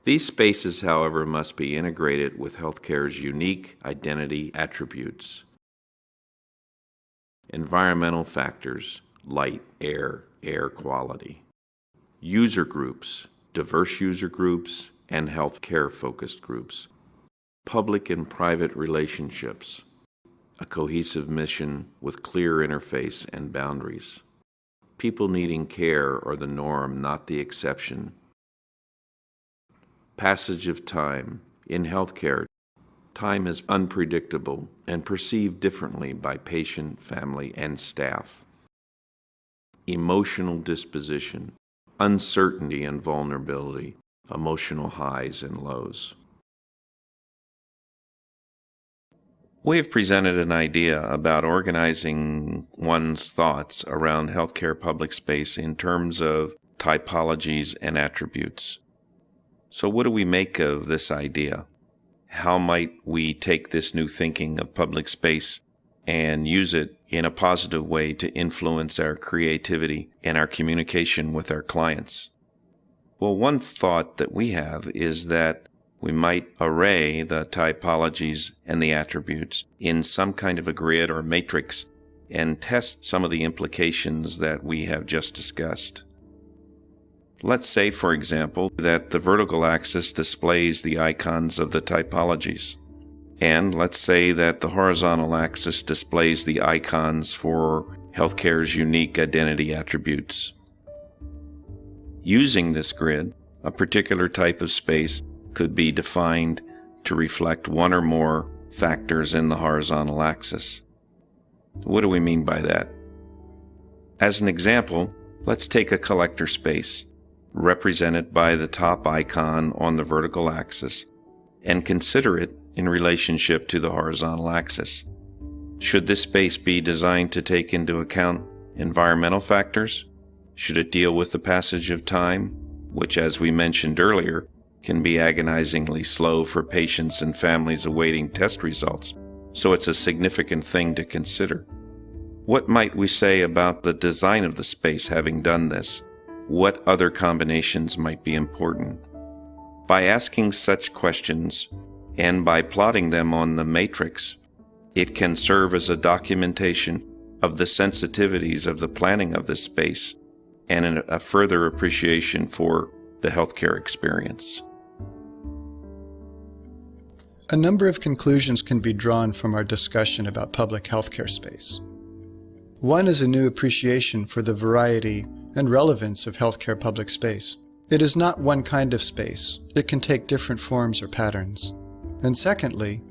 These spaces, however, must be integrated with healthcare's unique identity attributes. Environmental factors, light, air quality. User groups, diverse user groups, and healthcare-focused groups. Public and private relationships, a cohesive mission with clear interface and boundaries. People needing care are the norm, not the exception. Passage of time. In healthcare, time is unpredictable and perceived differently by patient, family, and staff. Emotional disposition, uncertainty and vulnerability, emotional highs and lows. We have presented an idea about organizing one's thoughts around healthcare public space in terms of typologies and attributes. So what do we make of this idea? How might we take this new thinking of public space and use it in a positive way to influence our creativity and our communication with our clients? Well, one thought that we have is that we might array the typologies and the attributes in some kind of a grid or matrix and test some of the implications that we have just discussed. Let's say, for example, that the vertical axis displays the icons of the typologies. And let's say that the horizontal axis displays the icons for healthcare's unique identity attributes. Using this grid, a particular type of space could be defined to reflect one or more factors in the horizontal axis. What do we mean by that? As an example, let's take a collector space, represented by the top icon on the vertical axis, and consider it in relationship to the horizontal axis. Should this space be designed to take into account environmental factors? Should it deal with the passage of time, which, as we mentioned earlier, can be agonizingly slow for patients and families awaiting test results, so it's a significant thing to consider? What might we say about the design of the space having done this? What other combinations might be important? By asking such questions and by plotting them on the matrix, it can serve as a documentation of the sensitivities of the planning of this space and a further appreciation for the healthcare experience. A number of conclusions can be drawn from our discussion about public healthcare space. One is a new appreciation for the variety and relevance of healthcare public space. It is not one kind of space. It can take different forms or patterns. And secondly,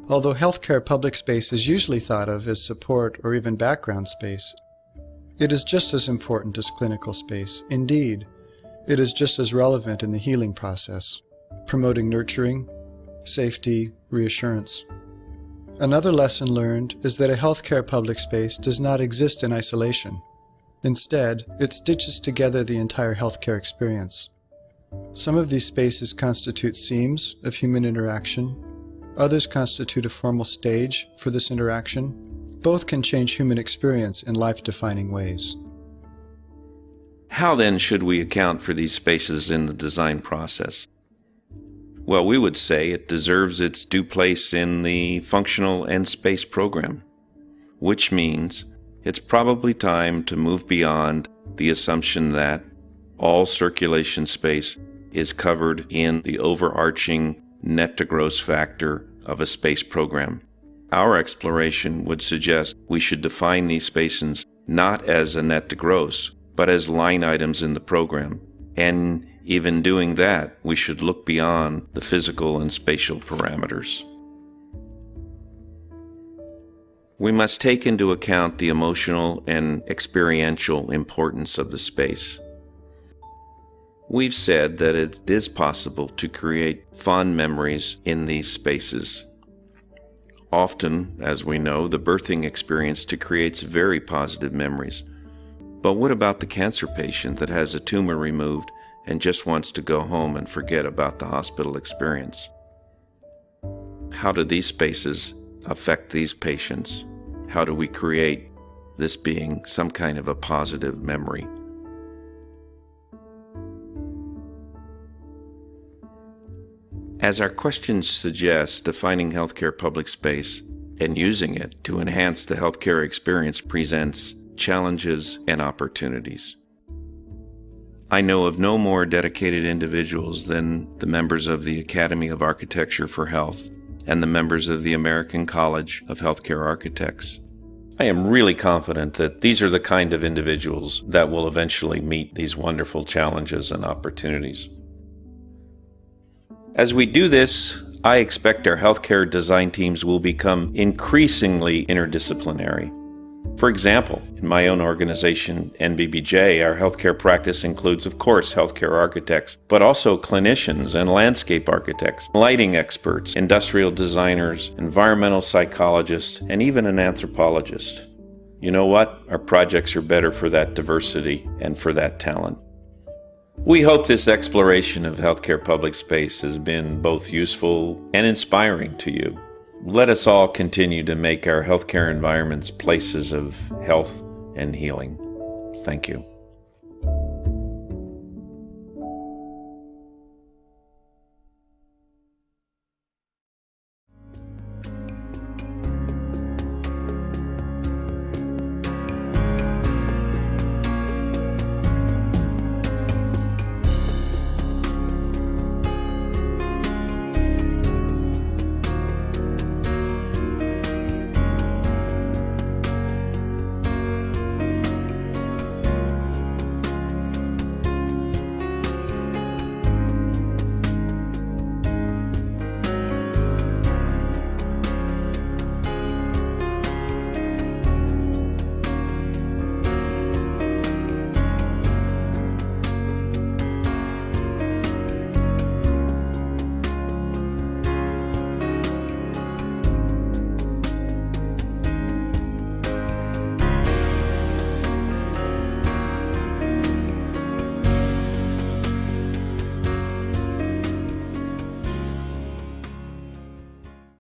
although healthcare public space is usually thought of as support or even background space, it is just as important as clinical space. Indeed, it is just as relevant in the healing process, promoting nurturing, safety, reassurance. Another lesson learned is that a healthcare public space does not exist in isolation. Instead, it stitches together the entire healthcare experience. Some of these spaces constitute seams of human interaction. Others constitute a formal stage for this interaction. Both can change human experience in life-defining ways. How then should we account for these spaces in the design process? Well, we would say it deserves its due place in the functional end space program, which means it's probably time to move beyond the assumption that all circulation space is covered in the overarching net to gross factor of a space program. Our exploration would suggest we should define these spaces not as a net to gross, but as line items in the program. And even doing that, we should look beyond the physical and spatial parameters. We must take into account the emotional and experiential importance of the space. We've said that it is possible to create fond memories in these spaces. Often, as we know, the birthing experience creates very positive memories. But what about the cancer patient that has a tumor removed and just wants to go home and forget about the hospital experience? How do these spaces affect these patients? How do we create this being some kind of a positive memory? As our questions suggest, defining healthcare public space and using it to enhance the healthcare experience presents challenges and opportunities. I know of no more dedicated individuals than the members of the Academy of Architecture for Health and the members of the American College of Healthcare Architects. I am really confident that these are the kind of individuals that will eventually meet these wonderful challenges and opportunities. As we do this, I expect our healthcare design teams will become increasingly interdisciplinary. For example, in my own organization, NBBJ, our healthcare practice includes, of course, healthcare architects, but also clinicians and landscape architects, lighting experts, industrial designers, environmental psychologists, and even an anthropologist. You know what? Our projects are better for that diversity and for that talent. We hope this exploration of healthcare public space has been both useful and inspiring to you. Let us all continue to make our healthcare environments places of health and healing. Thank you.